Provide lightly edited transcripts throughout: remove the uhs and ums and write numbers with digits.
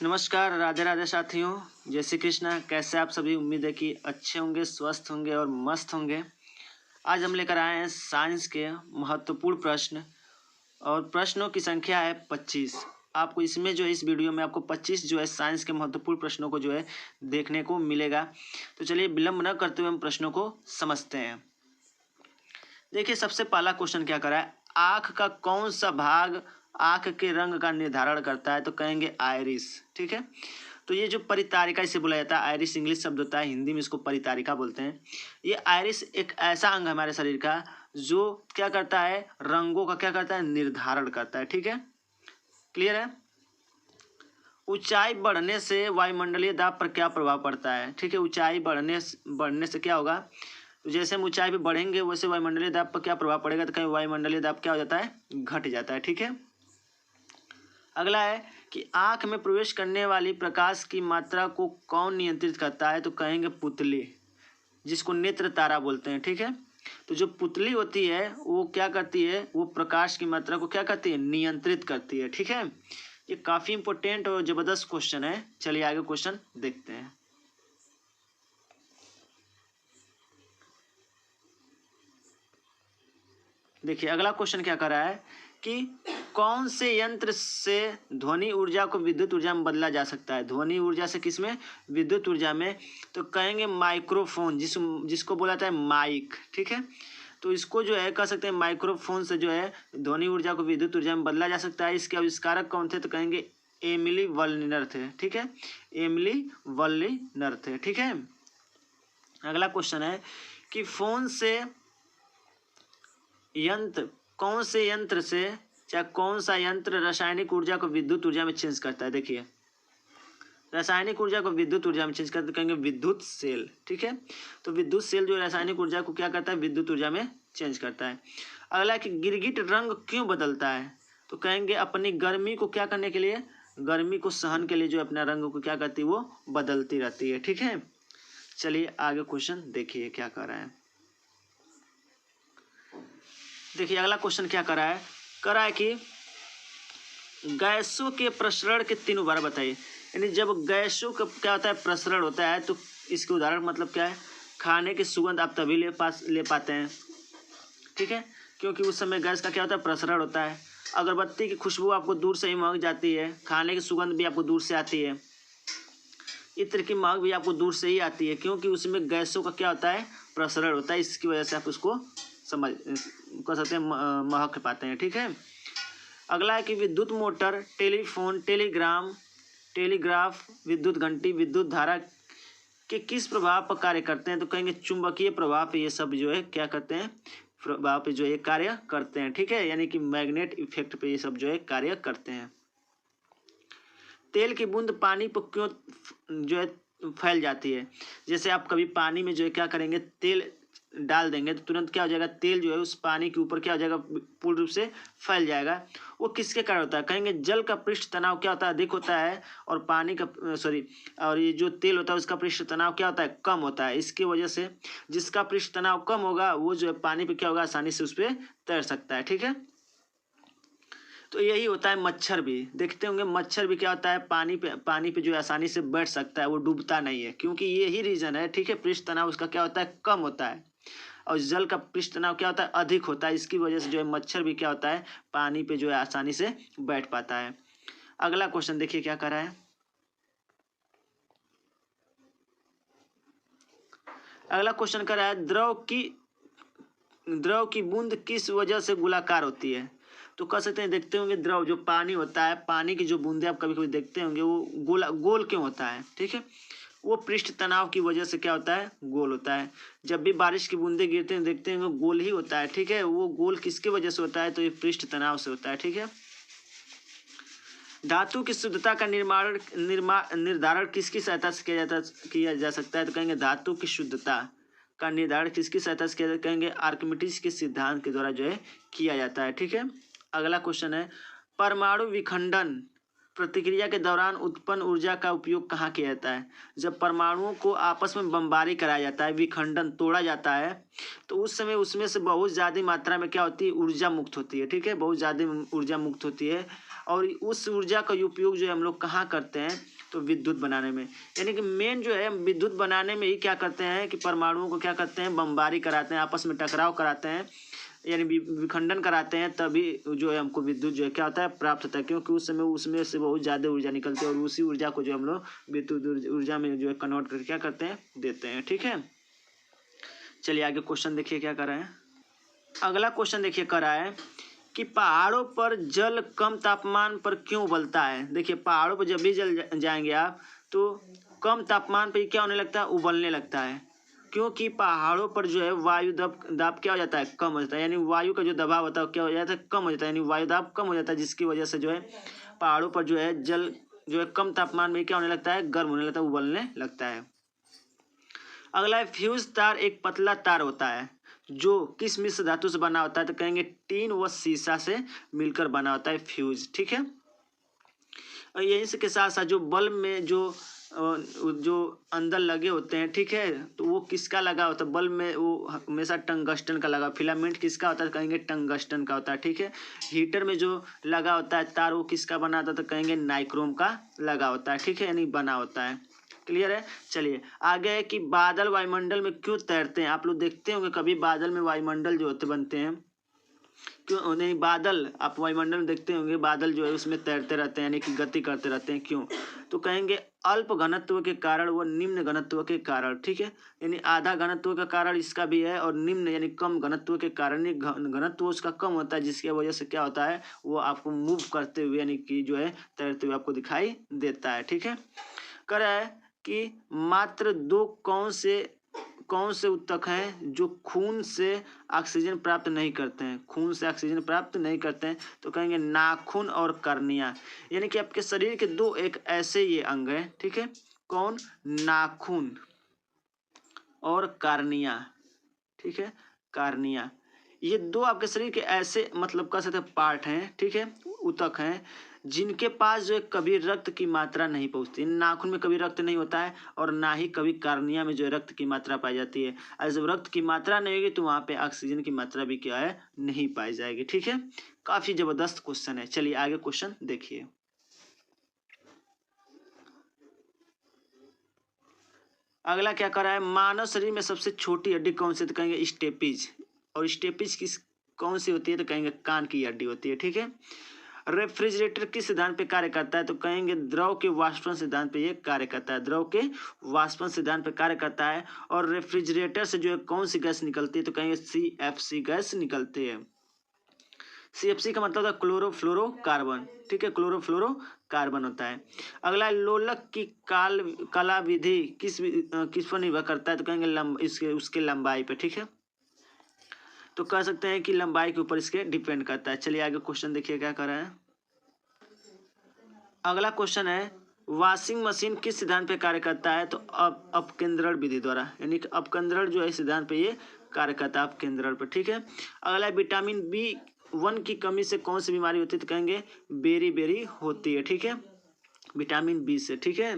नमस्कार, राधे राधे साथियों। जय श्री कृष्णा। कैसे आप सभी? उम्मीद है कि अच्छे होंगे, स्वस्थ होंगे और मस्त होंगे। आज हम लेकर आए हैं साइंस के महत्वपूर्ण प्रश्न और प्रश्नों की संख्या है 25। आपको इसमें जो है इस वीडियो में आपको 25 जो है साइंस के महत्वपूर्ण प्रश्नों को जो है देखने को मिलेगा। तो चलिए विलंब न करते हुए हम प्रश्नों को समझते हैं। देखिए, सबसे पहला क्वेश्चन क्या करा है, आँख का कौन सा भाग आँख के रंग का निर्धारण करता है? तो कहेंगे आइरिस। ठीक है, तो ये जो परितारिका इसे बोला जाता है, आइरिस इंग्लिश शब्द होता है, हिंदी में इसको परितारिका बोलते हैं। ये आइरिस एक ऐसा अंग है हमारे शरीर का जो क्या करता है, रंगों का क्या करता है, निर्धारण करता है। ठीक है, क्लियर है। ऊंचाई बढ़ने से वायुमंडलीय दाब पर क्या प्रभाव पड़ता है? ठीक है, ऊंचाई बढ़ने से क्या होगा, तो जैसे हम ऊंचाई पे बढ़ेंगे वैसे वायुमंडलीय दाब पर क्या प्रभाव पड़ेगा? तो कहीं वायुमंडलीय दाब क्या हो जाता है, घट जाता है। ठीक है, अगला है कि आंख में प्रवेश करने वाली प्रकाश की मात्रा को कौन नियंत्रित करता है? तो कहेंगे पुतली, जिसको नेत्र तारा बोलते हैं। ठीक है, तो जो पुतली होती है वो क्या करती है, वो प्रकाश की मात्रा को क्या करती है, नियंत्रित करती है। ठीक है, ये काफी इंपॉर्टेंट और जबरदस्त क्वेश्चन है। चलिए आगे क्वेश्चन देखते हैं। देखिए, अगला क्वेश्चन क्या कर रहा है कि कौन से यंत्र से ध्वनि ऊर्जा को विद्युत ऊर्जा में बदला जा सकता है? ध्वनि ऊर्जा से किसमें, विद्युत ऊर्जा में। तो कहेंगे माइक्रोफोन, जिसको बोला जाता है माइक। ठीक है, तो इसको जो है कह सकते हैं माइक्रोफोन से जो है ध्वनि ऊर्जा को विद्युत ऊर्जा में बदला जा सकता है। इसके आविष्कारक कौन थे? तो कहेंगे एमिली वॉल्निनर थे। ठीक है, एमिली वॉल्निनर थे। ठीक है, अगला क्वेश्चन है कि कौन से यंत्र से चाहे कौन सा यंत्र रासायनिक ऊर्जा को विद्युत ऊर्जा में चेंज करता है? देखिए, रासायनिक ऊर्जा को विद्युत ऊर्जा में चेंज करते कहेंगे विद्युत सेल। ठीक है, तो विद्युत सेल जो रासायनिक ऊर्जा को क्या करता है, विद्युत ऊर्जा में चेंज करता है। अगला कि गिरगिट रंग क्यों बदलता है? तो कहेंगे अपनी गर्मी को क्या करने के लिए, गर्मी को सहन के लिए जो अपना रंग को क्या करती है, वो बदलती रहती है। ठीक है, चलिए आगे क्वेश्चन देखिए क्या कर रहा है। देखिए, अगला क्वेश्चन क्या कर रहा है कि गैसों के प्रसरण के 3 उदाहरण बताइए। यानी जब गैसों का क्या होता है, प्रसरण होता है, तो इसके उदाहरण मतलब क्या है, खाने की सुगंध आप तभी ले पाते हैं। ठीक है, क्योंकि उस समय गैस का क्या होता है, प्रसरण होता है। अगरबत्ती की खुशबू आपको दूर से ही महक जाती है, खाने की सुगंध भी आपको दूर से आती है, इत्र की महक भी आपको दूर से ही आती है, क्योंकि उसमें गैसों का क्या होता है, प्रसरण होता है। इसकी वजह से आप उसको समझ कर सकते हैं, महक पाते हैं। ठीक है, अगला है कि विद्युत मोटर, टेलीफोन, टेलीग्राफ, विद्युत घंटी, विद्युत धारा के किस प्रभाव पर कार्य करते हैं? तो कहेंगे चुंबकीय प्रभाव पे ये सब जो है क्या करते हैं, प्रभाव पे जो है कार्य करते हैं। ठीक है, यानी कि मैग्नेट इफेक्ट पे ये सब जो है कार्य करते हैं। तेल की बूंद पानी पर क्यों जो है फैल जाती है? जैसे आप कभी पानी में जो है क्या करेंगे, तेल डाल देंगे तो तुरंत क्या हो जाएगा, तेल जो है उस पानी के ऊपर क्या हो जाएगा, पूर्ण रूप से फैल जाएगा। वो किसके कारण होता है? कहेंगे जल का पृष्ठ तनाव क्या होता है, अधिक होता है, और पानी का और ये जो तेल होता है उसका पृष्ठ तनाव क्या होता है, कम होता है। इसकी वजह से जिसका पृष्ठ तनाव कम होगा वो जो है पानी पे क्या होगा, आसानी से उस पर तैर सकता है। ठीक है, तो यही होता है मच्छर भी, देखते होंगे मच्छर भी क्या होता है, पानी पे जो है आसानी से बैठ सकता है, वो डूबता नहीं है, क्योंकि यही रीजन है। ठीक है, पृष्ठ तनाव उसका क्या होता है, कम होता है, और जल का पृष्ठ तनाव क्या होता है, अधिक होता है। इसकी वजह से जो है मच्छर भी क्या होता है, पानी पे जो है आसानी से बैठ पाता है। अगला क्वेश्चन देखिए क्या कर रहा है। अगला क्वेश्चन कर रहा है द्रव की बूंद किस वजह से गोलाकार होती है? तो कह सकते हैं, देखते होंगे द्रव जो पानी होता है, पानी की जो बूंदे आप कभी कभी देखते होंगे वो गोल क्यों होता है? ठीक है, वो पृष्ठ तनाव की वजह से क्या होता है, गोल होता है। जब भी बारिश की बूंदे गिरते हैं देखते हैं वो गोल ही होता है। ठीक है, वो गोल किसकी वजह से होता है? तो ये पृष्ठ तनाव से होता है। ठीक है, धातु की शुद्धता का निर्धारण किसकी सहायता से किया जा सकता है? तो कहेंगे धातु की शुद्धता का निर्धारण किसकी सहायता से किया जाता है? कहेंगे आर्किमिडीज के सिद्धांत के द्वारा जो है किया जाता है। ठीक है, अगला क्वेश्चन है प्रतिक्रिया के दौरान उत्पन्न ऊर्जा का उपयोग कहाँ किया जाता है? जब परमाणुओं को आपस में बमबारी कराया जाता है, विखंडन तोड़ा जाता है, तो उस समय उसमें से बहुत ज़्यादा मात्रा में क्या होती है, ऊर्जा मुक्त होती है। ठीक है, बहुत ज़्यादा ऊर्जा मुक्त होती है और उस ऊर्जा का उपयोग जो है हम लोग कहाँ करते हैं, तो विद्युत बनाने में। यानी कि मेन जो है विद्युत बनाने में ही क्या करते हैं कि परमाणुओं को क्या करते हैं, बमबारी कराते हैं, आपस में टकराव कराते हैं, यानी विखंडन कराते हैं, तभी जो है हमको विद्युत जो है क्या होता है, प्राप्त होता है। क्योंकि उस समय उसमें से बहुत ज़्यादा ऊर्जा निकलती है और उसी ऊर्जा को जो हम लोग विद्युत ऊर्जा में जो है कन्वर्ट करके क्या करते हैं, देते हैं। ठीक है, चलिए आगे क्वेश्चन देखिए क्या कर रहे हैं। अगला क्वेश्चन देखिए कर रहा है कि पहाड़ों पर जल कम तापमान पर क्यों उबलता है? देखिए पहाड़ों पर जब भी जाएंगे आप तो कम तापमान पर क्या होने लगता है, उबलने लगता है। क्योंकि पहाड़ों पर जो है वायु दाब क्या हो जाता है, कम हो जाता है। यानी वायु का जो दबाव होता है क्या हो जाता है, कम हो जाता है, यानी वायु दाब कम हो जाता है, जिसकी वजह से जो है पहाड़ों पर जो है जल जो है कम तापमान में क्या होने लगता है, गर्म होने लगता है, उबलने लगता है। अगला है फ्यूज तार एक पतला तार होता है जो किस मिश्र धातु से बना होता है? तो कहेंगे टीन व सीसा से मिलकर बना होता है फ्यूज। ठीक है, और यही के साथ साथ जो बल्ब में जो अंदर लगे होते हैं, ठीक है, तो वो किसका लगा होता है, बल्ब में वो हमेशा टंगस्टन का लगा। फिलामेंट किसका होता है? कहेंगे टंगस्टन का होता है। ठीक है, हीटर में जो लगा होता है तार वो किसका बना होता है? तो कहेंगे नाइक्रोम का लगा होता है। ठीक है, यानी बना होता है। क्लियर है, चलिए आगे है कि बादल वायुमंडल में क्यों तैरते हैं? आप लोग देखते होंगे कभी बादल में वायुमंडल जो होते बनते हैं, क्यों नहीं, बादल आप वायुमंडल में देखते होंगे, बादल जो है उसमें तैरते रहते हैं, यानी कि गति करते रहते हैं। क्यों? तो कहेंगे अल्प घनत्व के कारण व निम्न घनत्व के कारण। ठीक है, यानी आधा घनत्व का कारण इसका भी है और निम्न यानी कम घनत्व के कारण, घनत्व उसका कम होता है, जिसकी वजह से क्या होता है, वो आपको मूव करते हुए यानी कि जो है तैरते हुए आपको दिखाई देता है। ठीक है, कह रहा है कि मात्र दो कौन से ऊतक हैं जो खून से ऑक्सीजन प्राप्त नहीं करते हैं? खून से ऑक्सीजन प्राप्त नहीं करते हैं, तो कहेंगे नाखून और कर्निया। यानी कि आपके शरीर के दो एक ऐसे ये अंग हैं, ठीक है, कौन? नाखून और कार्निया। ठीक है, कार्निया, ये दो आपके शरीर के ऐसे मतलब कह सकते हैं पार्ट हैं, ठीक है, ऊतक हैं, जिनके पास जो है कभी रक्त की मात्रा नहीं पहुंचती। नाखून में कभी रक्त नहीं होता है और ना ही कभी कार्निया में जो है रक्त की मात्रा पाई जाती है। और जब रक्त की मात्रा नहीं होगी तो वहाँ पे ऑक्सीजन की मात्रा भी क्या है, नहीं पाई जाएगी। ठीक है, काफी जबरदस्त क्वेश्चन है। चलिए आगे क्वेश्चन देखिए। अगला क्या कर रहा है, मानव शरीर में सबसे छोटी हड्डी कौन सी? तो कहेंगे स्टेपिज। और स्टेपिज किस कौन सी होती है? तो कहेंगे कान की हड्डी होती है। ठीक है, रेफ्रिजरेटर किस सिद्धांत पे कार्य करता है? तो कहेंगे द्रव के वाष्पन सिद्धांत पे ये कार्य करता है, द्रव के वाष्पन सिद्धांत पे कार्य करता है। और रेफ्रिजरेटर से जो है कौन सी गैस निकलती है? तो कहेंगे CFC गैस निकलती है। CFC का मतलब होता है क्लोरोफ्लोरोकार्बन। ठीक है, क्लोरोफ्लोरोकार्बन होता है। अगला लोलक की कला विधि किस पर निर्भर करता है? तो कहेंगे उसके लंबाई पे। ठीक है, तो कह सकते हैं कि लंबाई के ऊपर इसके डिपेंड करता है। चलिए आगे क्वेश्चन देखिए क्या कर रहा है। अगला क्वेश्चन है वॉशिंग मशीन किस सिद्धांत पे कार्य करता है? तो अपकेंद्रण विधि द्वारा, यानी कि अपकेंद्रण जो है सिद्धांत पे ये कार्य करता है, अपकेंद्रण पे। ठीक है, अगला विटामिन B1 की कमी से कौन सी बीमारी होती है? तो कहेंगे बेरी होती है। ठीक है, विटामिन B से। ठीक है,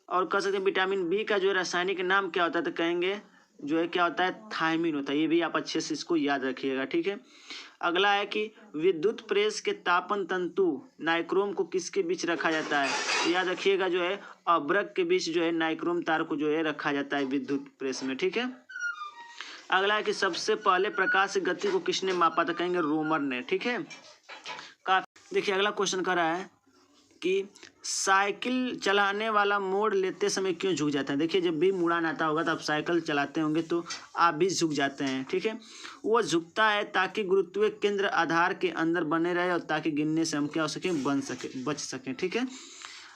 और कह सकते हैं विटामिन B का जो रासायनिक नाम क्या होता है? तो कहेंगे जो है क्या होता है, थायमिन होता है। ये भी आप अच्छे से इसको याद रखिएगा। ठीक है, अगला है कि विद्युत प्रेस के तापन तंतु नाइक्रोम को किसके बीच रखा जाता है? तो याद रखिएगा जो है अभ्रक के बीच जो है नाइक्रोम तार को जो है रखा जाता है विद्युत प्रेस में। ठीक है, अगला है कि सबसे पहले प्रकाश की गति को किसने मापा? तो कहेंगे रोमर ने। ठीक है, देखिए अगला क्वेश्चन कर रहा है कि साइकिल चलाने वाला मोड़ लेते समय क्यों झुक जाता है? देखिए जब भी मुड़ान आता होगा तो आप साइकिल चलाते होंगे तो आप भी झुक जाते हैं। ठीक है, वो झुकता है ताकि गुरुत्वीय केंद्र आधार के अंदर बने रहे और ताकि गिरने से हम क्या हो सके, बच सकें। ठीक है,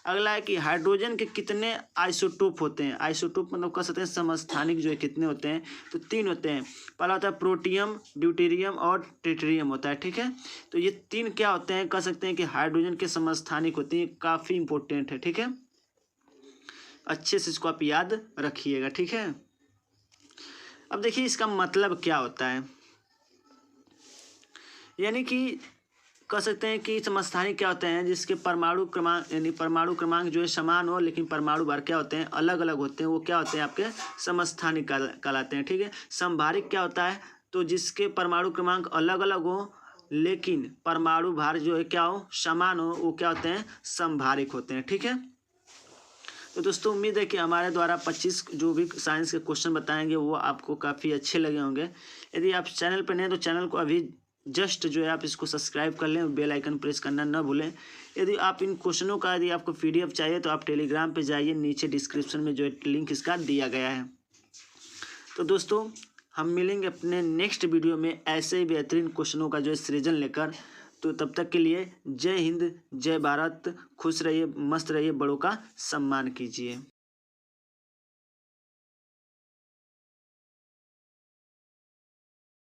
अगला है कि हाइड्रोजन के कितने आइसोटोप होते हैं? आइसोटोप मतलब कह सकते हैं समस्थानिक जो है कितने होते हैं? तो 3 होते हैं। पहला होता है प्रोटियम, ड्यूटेरियम और ट्रिटियम होता है। ठीक है, तो ये 3 क्या होते हैं, कह सकते हैं कि हाइड्रोजन के समस्थानिक होते हैं। काफ़ी इंपॉर्टेंट है। ठीक है, अच्छे से इसको आप याद रखिएगा। ठीक है, अब देखिए इसका मतलब क्या होता है, यानी कि कह सकते हैं कि समस्थानिक क्या होते हैं, जिसके परमाणु क्रमांक यानी परमाणु क्रमांक जो है समान हो लेकिन परमाणु भार क्या होते हैं, अलग अलग होते हैं, वो क्या होते हैं आपके समस्थानिक कहलाते हैं। ठीक है। समभारिक क्या होता है, तो जिसके परमाणु क्रमांक अलग अलग हो लेकिन परमाणु भार जो है क्या हो, समान हो, वो क्या होते हैं, समभारिक होते हैं। ठीक है। तो दोस्तों उम्मीद है कि हमारे द्वारा 25 जो भी साइंस के क्वेश्चन बताएंगे वो आपको काफ़ी अच्छे लगे होंगे। यदि आप चैनल पर नए हैं तो चैनल को अभी जस्ट जो है आप इसको सब्सक्राइब कर लें, बेल आइकन प्रेस करना न भूलें। यदि आप इन क्वेश्चनों का यदि आपको PDF चाहिए तो आप टेलीग्राम पे जाइए, नीचे डिस्क्रिप्शन में जो है लिंक इसका दिया गया है। तो दोस्तों हम मिलेंगे अपने नेक्स्ट वीडियो में ऐसे ही बेहतरीन क्वेश्चनों का जो है सृजन लेकर। तो तब तक के लिए जय हिंद, जय भारत, खुश रहिए, मस्त रहिए, बड़ों का सम्मान कीजिए।